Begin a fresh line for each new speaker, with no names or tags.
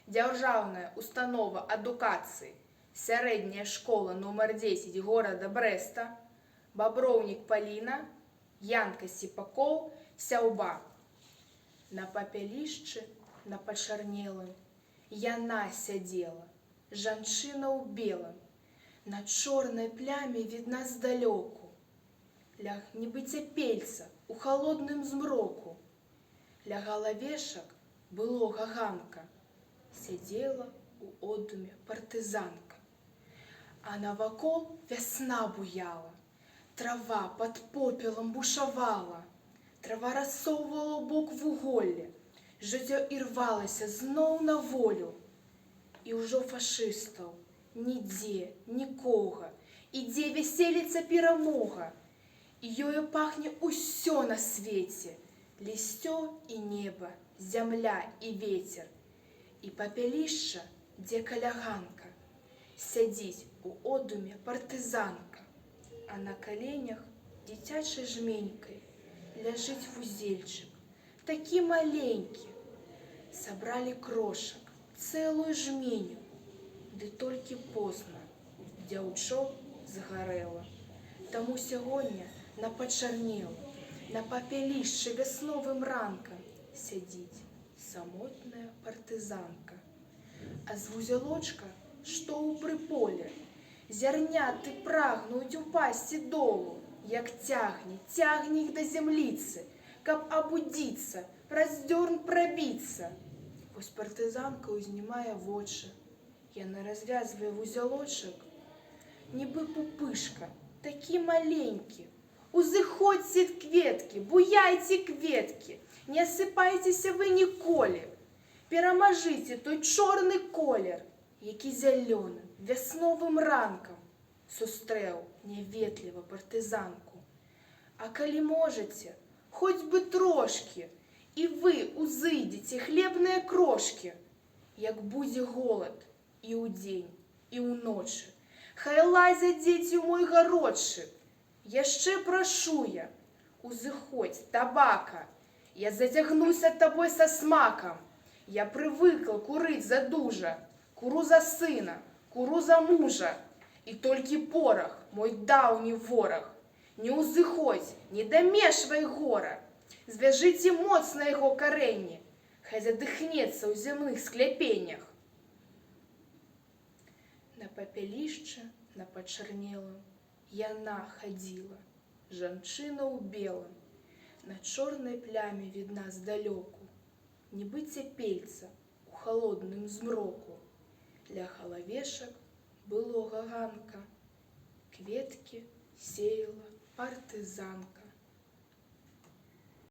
Дзяржаўная установа адукацыі, сярэдняя школа нумар 10 горада Брэста, Баброўнік Паліна, Янка Сіпакоў, Сяўба. На папялішчы, на пачарнелым, яна сядзела, жанчына ў белым, на чорнай пляме відна здалёку, ля нібы цяпельца у халодным змроку. Ля галавешак былога ганка сядзела ў одуме партызанка. А навакол вясна буяла, трава пад попелам бушавала, трава рассоўвала ў бок вуголле, жыццё ірвалася зноў на волю. І ўжо фашыстаў нідзе, нікога, ідзе вяселіца перамога, і ёю пахне ўсё на свеце, лісцё і неба, зямля і вецер. І папялішча, дзе каля ганка, сядзіць у одуме партызанка, а на каленях дзіцячай жменькай ляжыць вузельчык, такі маленькі. Сабралі крошак, цэлую жменю, ды толькі позна, дзяўчо згарэла. Таму сягоння на пачарнелым, на папялішчы вясновым ранкам сядзіць самотная партызанка. А з вузелочка, што ў прыполе, зярняты прагнуць упасці долу, як цягне іх да зямліцы, каб абудзіцца, праз дзёрн прабіцца. Вось партызанка ўзнімае вочы, яна развязвае вузелочак, нібы пупышка, такі маленькі. Узыходзьце кветкі, буяйце кветкі, не асыпайцеся вы ніколі. Перамажыце той чорны колер, які зялёным вясновым ранкам сустрэў няветліва партызанку. А калі можаце, хоць бы трошкі, і вы узыдзеце хлебныя крошкі, як будзе голад і ўдзень, і ўночы. Хай лазяць дзеці ў мой гародчык. Яшчэ прашу я, узыходзь, табака, я зацягнуся табой са смакам. Я прывыкла курыць задужа, куру за сына, куру за мужа. І толькі порах, мой даўні вораг. Не ўзыходзь, не дамешвай гора. Звяжыце моцна яго карэнні, хай задыхнецца ў зямных скляпеннях. На папялішчы, на пачарнелым, яна хадзіла, жанчына ў белым, на чорнай пляме відна здалёку, нібы цяпельца у халодным змроку. Ля галавешак былога ганка кветкі сеяла партызанка.